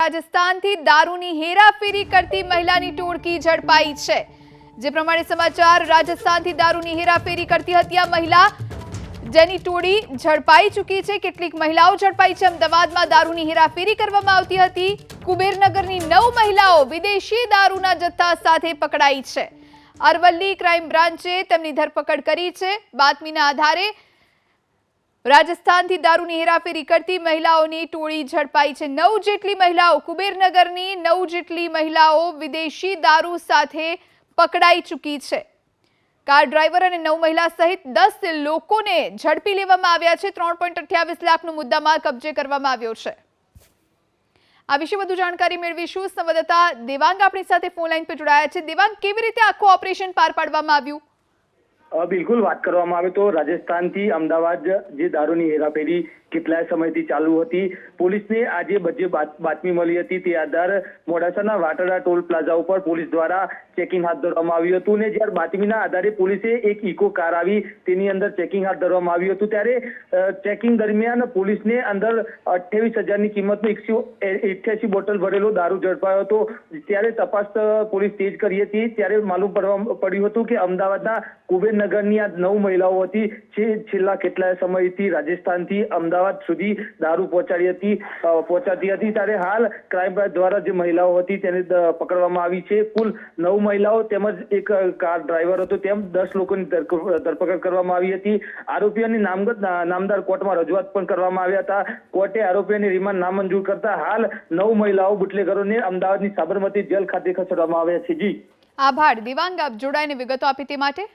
રાજસ્થાનથી દારૂની હેરાફેરી કરતી મહિલાની ટોળકી ઝડપાઈ છે। જે પ્રમાણે સમાચાર, રાજસ્થાનથી દારૂની હેરાફેરી કરતી હતી આ મહિલા, જેની ટોળી ઝડપાઈ ચૂકી છે। કેટલીક મહિલાઓ ઝડપાઈ છે। અમદાવાદમાં દારૂની હેરાફેરી કરવામાં આવતી હતી। કુબેરનગરની 9 મહિલાઓ વિદેશી દારૂના જથ્થા સાથે પકડાઈ છે। અરવલ્લી ક્રાઇમ બ્રાન્ચે તેમની ધરપકડ કરી છે। બાતમીના આધારે રાજસ્થાનથી દારૂની હેરાફેરી કરતી મહિલાઓની ટોળી ઝડપાઈ છે। 9 જેટલી મહિલાઓ, કુબેરનગરની 9 જેટલી મહિલાઓ વિદેશી દારૂ સાથે પકડાઈ ચૂકી છે। કાર ડ્રાઈવર અને 9 મહિલા સહિત 10 લોકોને ઝડપી લેવામાં આવ્યા છે। 3.28 લાખનો મુદ્દામાલ કબજે કરવામાં આવ્યો છે। આ વિશે વધુ જાણકારી મેળવીશું। સંવાદદાતા દેવાંગ આપણી સાથે ફોન લાઈન પર જોડાયા છે। દેવાંગ, કેવી રીતે આખું ઓપરેશન પાર પાડવામાં આવ્યું? બિલકુલ, વાત કરવામાં આવે તો રાજસ્થાનથી અમદાવાદ જે દારૂની હેરાફેરી કેટલાય સમયથી ચાલુ હતી, પોલીસને આજે જે બાતમી મળી હતી તે આધાર મોડાસાના વાટડા ટોલ પ્લાઝા ઉપર પોલીસ દ્વારા ચેકિંગ હાથ ધરવામાં આવ્યું હતું। અને જ્યારે બાતમીના આધારે પોલીસે એક ઇકો કાર આવી તેની અંદર ચેકિંગ હાથ ધરવામાં આવ્યું હતું, ત્યારે ચેકિંગ દરમિયાન પોલીસને અંદર 28,000ની કિંમતનો 188 બોટલ ભરેલો દારૂ ઝડપાયો હતો। ત્યારે તપાસ પોલીસ તેજ કરી હતી, ત્યારે માલુમ પડ્યું હતું કે અમદાવાદના કુબેરનગરની આ 9 મહિલાઓ હતી છેલ્લા કેટલાય સમયથી રાજસ્થાનથી અમદાવાદ સુધી દારૂ પહોંચાડતી હતી। ત્યારે હાલ ક્રાઇમ બ્રાન્ચ દ્વારા જે મહિલાઓ હતી તેને પકડવામાં આવી છે। કુલ 9 મહિલાઓ તેમજ એક કાર ડ્રાઈવર હતો, તેમ 10 લોકોની ધરપકડ કરવામાં આવી હતી। આરોપીઓની નામદાર કોર્ટમાં રજૂઆત પણ કરવામાં આવ્યા હતા। કોર્ટે આરોપીઓને રિમાન્ડ નામંજૂર કરતા હાલ 9 મહિલાઓ બુટલેગરોને અમદાવાદની સાબરમતી જેલ ખાતે ખસેડવામાં આવ્યા છે। જી, આભાર દેવાંગ, આપ જોડાઈને વિગતો આપી તે માટે।